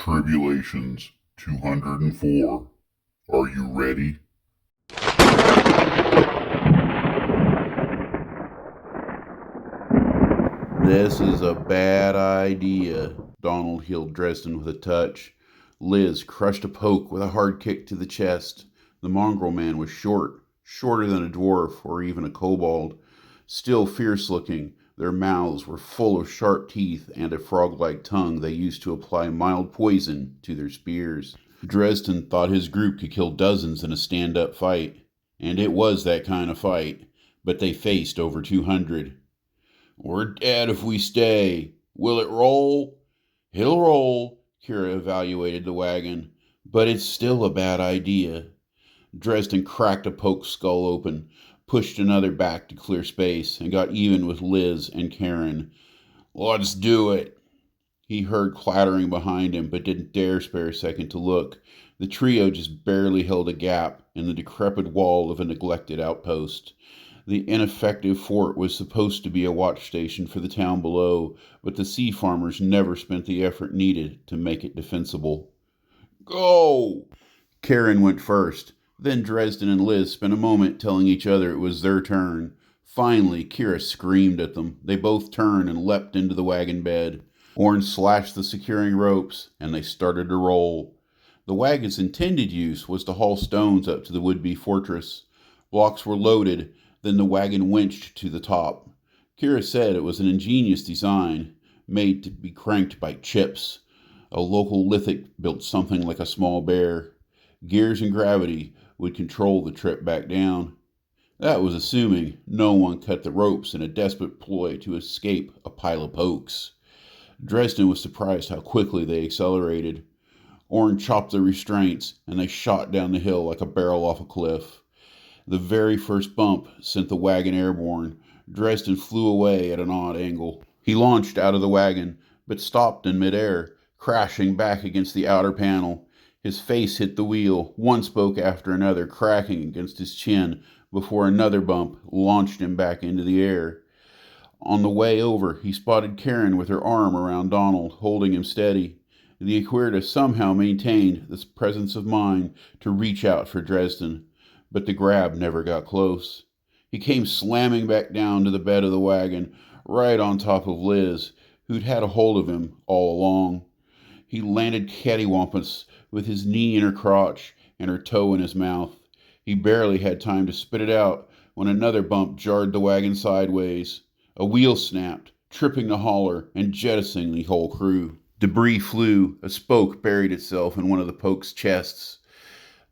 Tribulations 204. Are you ready? This is a bad idea. Donald healed Dresden with a touch. Liz crushed a poke with a hard kick to the chest. The mongrel man was shorter than a dwarf or even a kobold. Still fierce looking, their mouths were full of sharp teeth and a frog-like tongue they used to apply mild poison to their spears. Dresden thought his group could kill dozens in a stand-up fight. And it was that kind of fight. But they faced over 200. "We're dead if we stay. Will it roll?" "He'll roll," Kira evaluated the wagon. "But it's still a bad idea." Dresden cracked a poke skull open, pushed another back to clear space, and got even with Liz and Karen. "Let's do it." He heard clattering behind him, but didn't dare spare a second to look. The trio just barely held a gap in the decrepit wall of a neglected outpost. The ineffective fort was supposed to be a watch station for the town below, but the sea farmers never spent the effort needed to make it defensible. "Go!" Karen went first. Then Dresden and Liz spent a moment telling each other it was their turn. Finally, Kira screamed at them. They both turned and leapt into the wagon bed. Orn slashed the securing ropes, and they started to roll. The wagon's intended use was to haul stones up to the would-be fortress. Blocks were loaded, then the wagon winched to the top. Kira said it was an ingenious design, made to be cranked by chips. A local lithic built something like a small bear. Gears and gravity would control the trip back down. That was assuming no one cut the ropes in a desperate ploy to escape a pile of pokes. Dresden was surprised how quickly they accelerated. Orn chopped the restraints, and they shot down the hill like a barrel off a cliff. The very first bump sent the wagon airborne. Dresden flew away at an odd angle. He launched out of the wagon, but stopped in midair, crashing back against the outer panel. His face hit the wheel, one spoke after another cracking against his chin before another bump launched him back into the air. On the way over, he spotted Karen with her arm around Donald, holding him steady. The Aquirta somehow maintained the presence of mind to reach out for Dresden, but the grab never got close. He came slamming back down to the bed of the wagon, right on top of Liz, who'd had a hold of him all along. He landed cattywampus with his knee in her crotch and her toe in his mouth. He barely had time to spit it out when another bump jarred the wagon sideways. A wheel snapped, tripping the hauler and jettisoning the whole crew. Debris flew. A spoke buried itself in one of the poke's chests.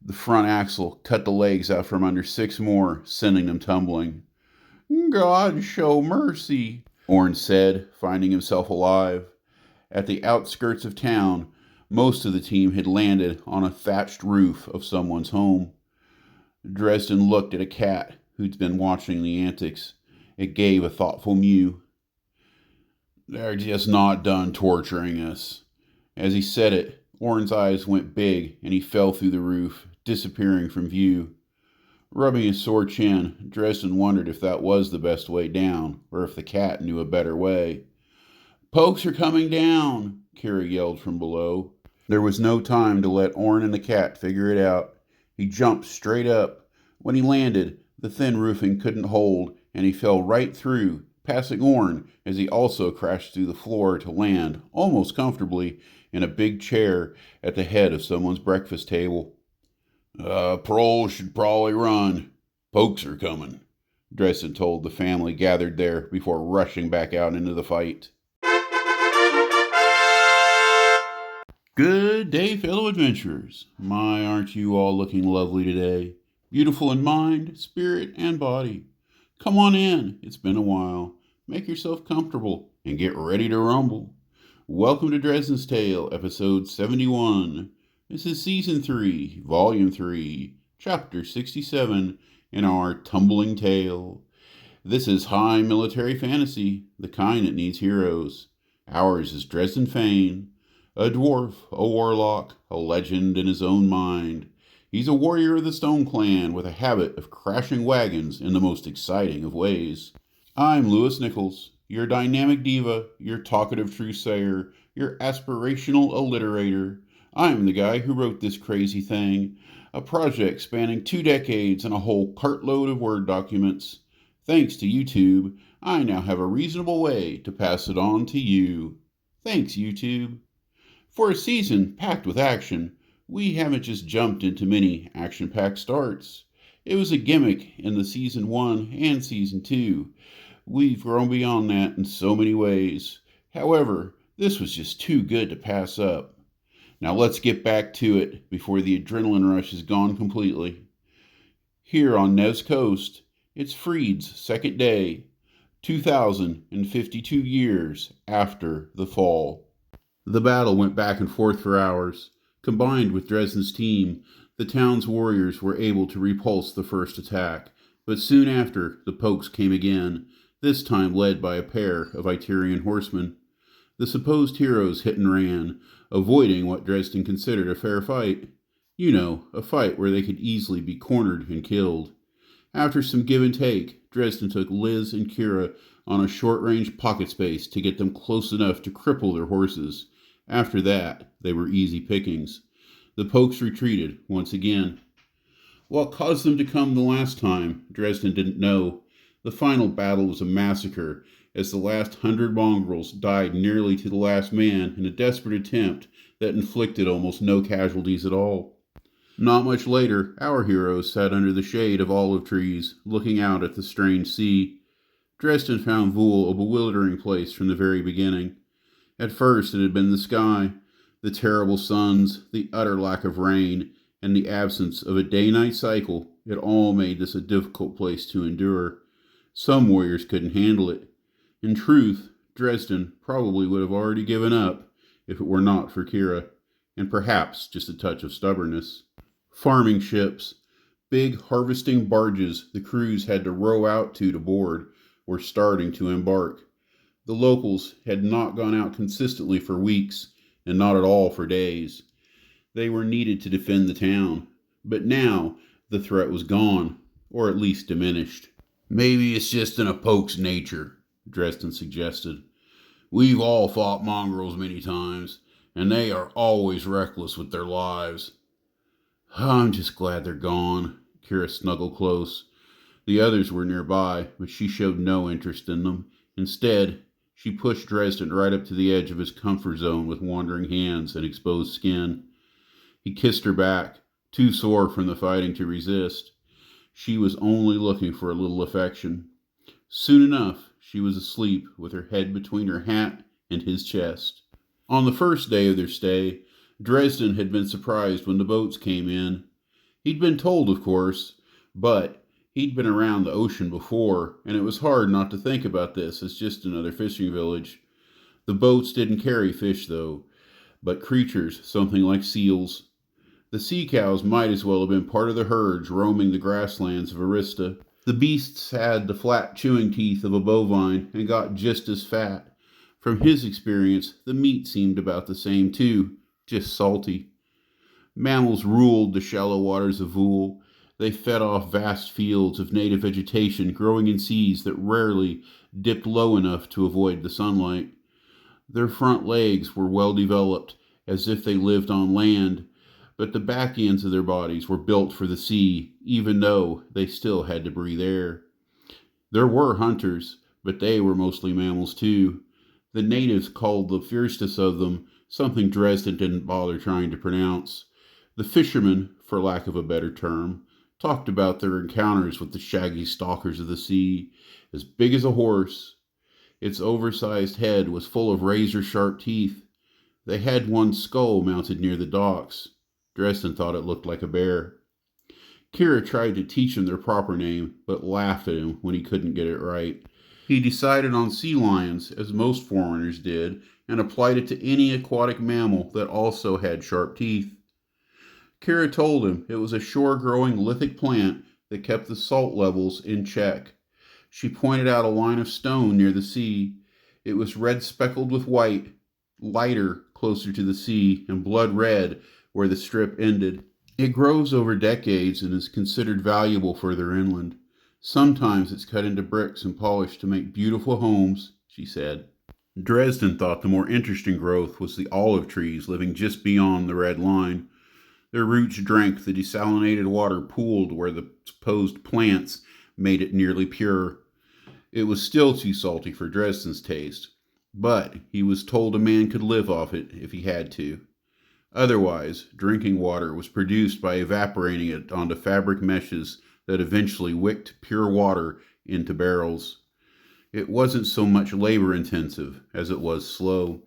The front axle cut the legs out from under 6 more, sending them tumbling. "God show mercy," Orn said, finding himself alive. At the outskirts of town, most of the team had landed on a thatched roof of someone's home. Dresden looked at a cat who'd been watching the antics. It gave a thoughtful mew. "They're just not done torturing us." As he said it, Orn's eyes went big and he fell through the roof, disappearing from view. Rubbing his sore chin, Dresden wondered if that was the best way down, or if the cat knew a better way. "Pokes are coming down," Kira yelled from below. There was no time to let Orn and the cat figure it out. He jumped straight up. When he landed, the thin roofing couldn't hold, and he fell right through, passing Orn as he also crashed through the floor to land, almost comfortably, in a big chair at the head of someone's breakfast table. Prole should probably run. Pokes are coming," Dresden told the family gathered there before rushing back out into the fight. Good day, fellow adventurers. My, aren't you all looking lovely today? Beautiful in mind, spirit, and body. Come on in. It's been a while. Make yourself comfortable and get ready to rumble. Welcome to Dresden's Tale, episode 71. This is Season 3, Volume 3, Chapter 67 in our tumbling tale. This is high military fantasy, the kind that needs heroes. Ours is Dresden Fane, a dwarf, a warlock, a legend in his own mind. He's a warrior of the Stone Clan with a habit of crashing wagons in the most exciting of ways. I'm Lewis Nichols, your dynamic diva, your talkative truthsayer, your aspirational alliterator. I'm the guy who wrote this crazy thing, a project spanning 2 decades and a whole cartload of Word documents. Thanks to YouTube, I now have a reasonable way to pass it on to you. Thanks, YouTube. For a season packed with action, we haven't just jumped into many action-packed starts. It was a gimmick in the Season 1 and Season 2. We've grown beyond that in so many ways. However, this was just too good to pass up. Now let's get back to it before the adrenaline rush is gone completely. Here on Nez Coast, it's Freed's second day, 2,052 years after the fall. The battle went back and forth for hours. Combined with Dresden's team, the town's warriors were able to repulse the first attack, but soon after, the Pokes came again, this time led by a pair of Iturian horsemen. The supposed heroes hit and ran, avoiding what Dresden considered a fair fight. You know, a fight where they could easily be cornered and killed. After some give and take, Dresden took Liz and Kira on a short-range pocket space to get them close enough to cripple their horses. After that, they were easy pickings. The Pokes retreated once again. What caused them to come the last time, Dresden didn't know. The final battle was a massacre, as the last 100 mongrels died nearly to the last man in a desperate attempt that inflicted almost no casualties at all. Not much later, our heroes sat under the shade of olive trees, looking out at the strange sea. Dresden found Vool a bewildering place from the very beginning. At first it had been the sky, the terrible suns, the utter lack of rain, and the absence of a day-night cycle. It all made this a difficult place to endure. Some warriors couldn't handle it. In truth, Dresden probably would have already given up if it were not for Kira, and perhaps just a touch of stubbornness. Farming ships, big harvesting barges the crews had to row out to board, were starting to embark. The locals had not gone out consistently for weeks, and not at all for days. They were needed to defend the town, but now the threat was gone, or at least diminished. Maybe it's just in a Poke's nature, Dresden suggested. We've all fought mongrels many times, and they are always reckless with their lives. I'm just glad they're gone. Kira snuggled close. The others were nearby, but she showed no interest in them. Instead, she pushed Dresden right up to the edge of his comfort zone with wandering hands and exposed skin. He kissed her back, too sore from the fighting to resist. She was only looking for a little affection. Soon enough, she was asleep with her head between her hat and his chest. On the first day of their stay, Dresden had been surprised when the boats came in. He'd been told, of course, but he'd been around the ocean before, and it was hard not to think about this as just another fishing village. The boats didn't carry fish, though, but creatures, something like seals. The sea cows might as well have been part of the herds roaming the grasslands of Arista. The beasts had the flat chewing teeth of a bovine and got just as fat. From his experience, the meat seemed about the same too, just salty. Mammals ruled the shallow waters of Vool. They fed off vast fields of native vegetation growing in seas that rarely dipped low enough to avoid the sunlight. Their front legs were well developed, as if they lived on land, but the back ends of their bodies were built for the sea, even though they still had to breathe air. There were hunters, but they were mostly mammals too. The natives called the fiercest of them something Dresden didn't bother trying to pronounce. The fishermen, for lack of a better term, talked about their encounters with the shaggy stalkers of the sea, as big as a horse. Its oversized head was full of razor-sharp teeth. They had one skull mounted near the docks. Dresden thought it looked like a bear. Kira tried to teach him their proper name, but laughed at him when he couldn't get it right. He decided on sea lions, as most foreigners did, and applied it to any aquatic mammal that also had sharp teeth. Kira told him it was a shore-growing lithic plant that kept the salt levels in check. She pointed out a line of stone near the sea. It was red speckled with white, lighter closer to the sea, and blood red where the strip ended. It grows over decades and is considered valuable further inland. Sometimes it's cut into bricks and polished to make beautiful homes, she said. Dresden thought the more interesting growth was the olive trees living just beyond the red line. Their roots drank the desalinated water pooled where the supposed plants made it nearly pure. It was still too salty for Dresden's taste, but he was told a man could live off it if he had to. Otherwise, drinking water was produced by evaporating it onto fabric meshes that eventually wicked pure water into barrels. It wasn't so much labor intensive as it was slow.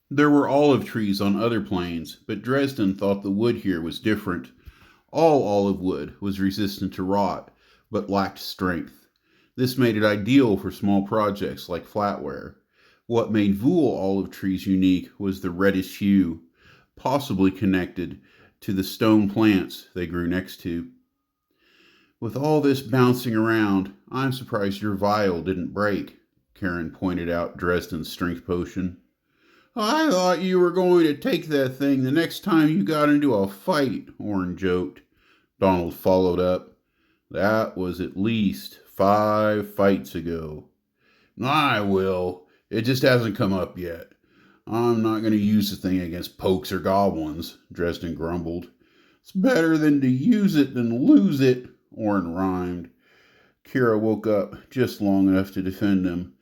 There were olive trees on other plains, but Dresden thought the wood here was different. All olive wood was resistant to rot, but lacked strength. This made it ideal for small projects like flatware. What made Vool olive trees unique was the reddish hue, possibly connected to the stone plants they grew next to. With all this bouncing around, I'm surprised your vial didn't break, Karen pointed out Dresden's strength potion. I thought you were going to take that thing the next time you got into a fight, Orrin joked. Donald followed up. That was at least 5 fights ago. I will. It just hasn't come up yet. I'm not going to use the thing against pokes or goblins, Dresden grumbled. It's better than to use it than lose it, Orrin rhymed. Kira woke up just long enough to defend him.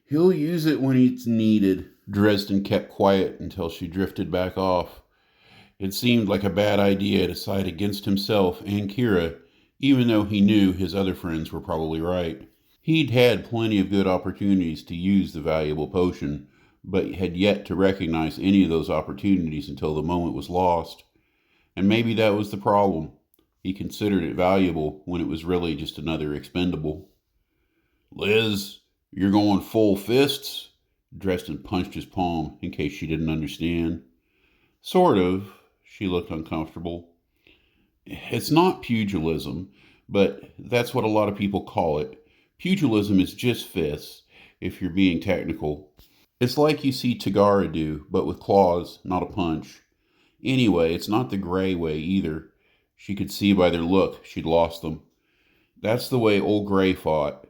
He'll use it when it's needed. Dresden kept quiet until she drifted back off. It seemed like a bad idea to side against himself and Kira, even though he knew his other friends were probably right. He'd had plenty of good opportunities to use the valuable potion, but had yet to recognize any of those opportunities until the moment was lost. And maybe that was the problem. He considered it valuable when it was really just another expendable. Liz, you're going full fists? Dresden punched his palm in case she didn't understand. Sort of. She looked uncomfortable. It's not pugilism, but that's what a lot of people call it. Pugilism is just fists, if you're being technical. It's like you see Tagara do, but with claws, not a punch. Anyway, it's not the gray way either. She could see by their look she'd lost them. That's the way old Gray fought.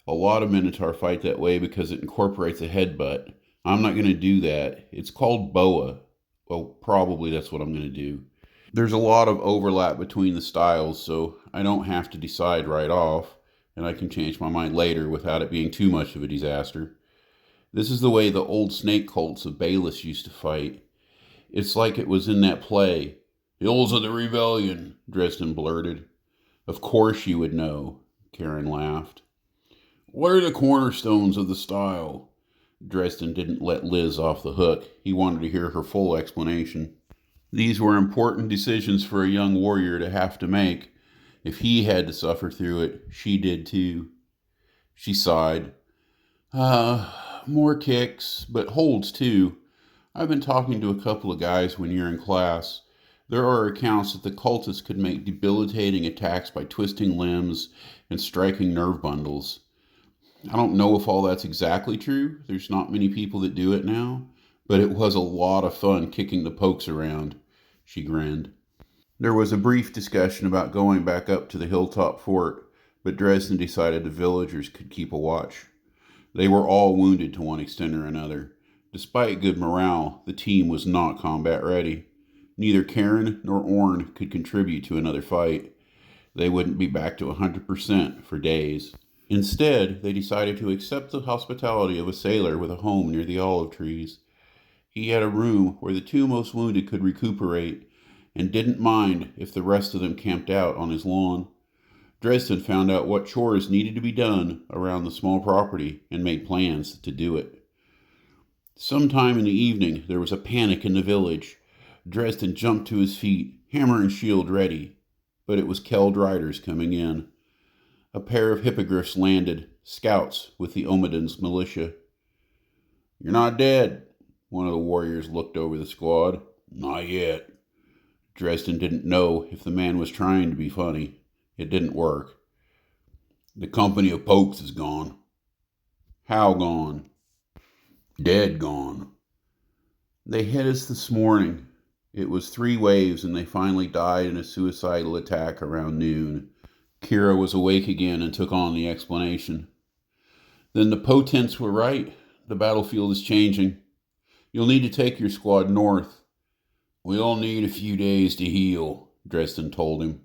A lot of Minotaur fight that way because it incorporates a headbutt. I'm not going to do that. It's called Boa. Well, probably that's what I'm going to do. There's a lot of overlap between the styles, so I don't have to decide right off, and I can change my mind later without it being too much of a disaster. This is the way the old snake cults of Balis used to fight. It's like it was in that play. Hills of the Rebellion, Dresden blurted. Of course you would know, Karen laughed. What are the cornerstones of the style? Dresden didn't let Liz off the hook. He wanted to hear her full explanation. These were important decisions for a young warrior to have to make. If he had to suffer through it, she did too. She sighed. More kicks, but holds too. I've been talking to a couple of guys when you're in class. There are accounts that the cultists could make debilitating attacks by twisting limbs and striking nerve bundles. I don't know if all that's exactly true. There's not many people that do it now, but it was a lot of fun kicking the pokes around. She grinned. There was a brief discussion about going back up to the hilltop fort, but Dresden decided the villagers could keep a watch. They were all wounded to one extent or another. Despite good morale, the team was not combat ready. Neither Karen nor Orn could contribute to another fight. They wouldn't be back to 100% for days. Instead, they decided to accept the hospitality of a sailor with a home near the olive trees. He had a room where the two most wounded could recuperate, and didn't mind if the rest of them camped out on his lawn. Dresden found out what chores needed to be done around the small property and made plans to do it. Sometime in the evening, there was a panic in the village. Dresden jumped to his feet, hammer and shield ready, but it was Keld riders coming in. A pair of hippogriffs landed, scouts with the Omidon's militia. You're not dead. One of the warriors looked over the squad. Not yet. Dresden didn't know if the man was trying to be funny. It didn't work. The company of pokes is gone. How gone? Dead gone. They hit us this morning. It was 3 waves and they finally died in a suicidal attack around noon. Kira was awake again and took on the explanation. Then the potents were right. the battlefield is changing. You'll need to take your squad north. We'll need a few days to heal, Dresden told him.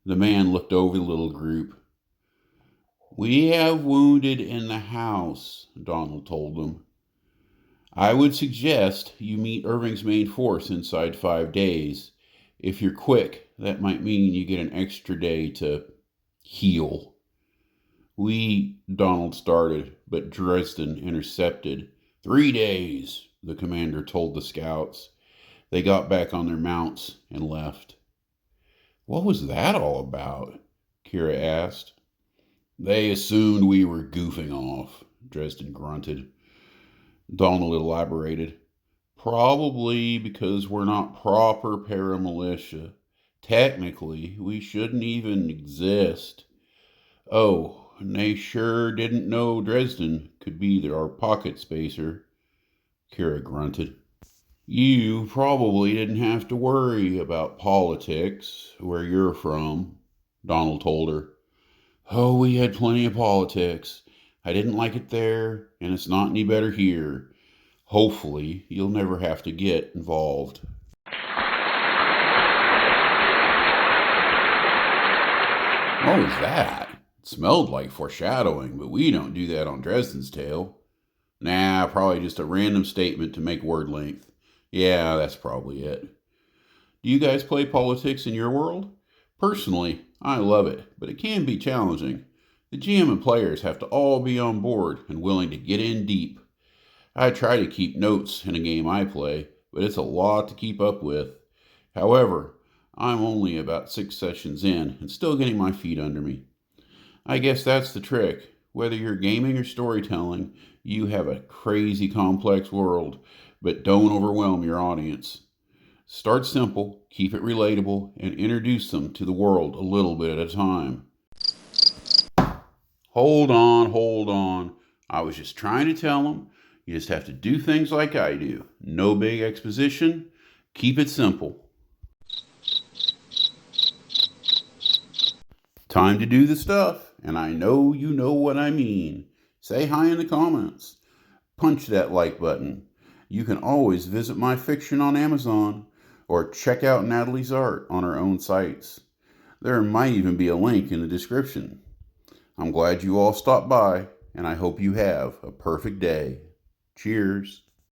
The man looked over the little group. We have wounded in the house, Donald told them. I would suggest you meet Irving's main force inside 5 days. If you're quick, that might mean you get an extra day to heal. Donald started, but Dresden intercepted. 3 days, the commander told the scouts. They got back on their mounts and left. What was that all about? Kira asked. They assumed we were goofing off, Dresden grunted. Donald elaborated. Probably because we're not proper paramilitia. Technically, we shouldn't even exist. Oh, and they sure didn't know Dresden could be our pocket spacer, Kira grunted. You probably didn't have to worry about politics where you're from, Donald told her. Oh, we had plenty of politics. I didn't like it there, and it's not any better here. Hopefully, you'll never have to get involved. What was that? It smelled like foreshadowing, but we don't do that on Dresden's Tale. Nah, probably just a random statement to make word length. Yeah, that's probably it. Do you guys play politics in your world? Personally, I love it, but it can be challenging. The GM and players have to all be on board and willing to get in deep. I try to keep notes in a game I play, but it's a lot to keep up with. However, I'm only about 6 sessions in and still getting my feet under me. I guess that's the trick. Whether you're gaming or storytelling, you have a crazy complex world, but don't overwhelm your audience. Start simple, keep it relatable, and introduce them to the world a little bit at a time. Hold on. I was just trying to tell them, you just have to do things like I do. No big exposition. Keep it simple. Time to do the stuff, and I know you know what I mean. Say hi in the comments. Punch that like button. You can always visit my fiction on Amazon or check out Natalie's art on her own sites. There might even be a link in the description. I'm glad you all stopped by, and I hope you have a perfect day. Cheers.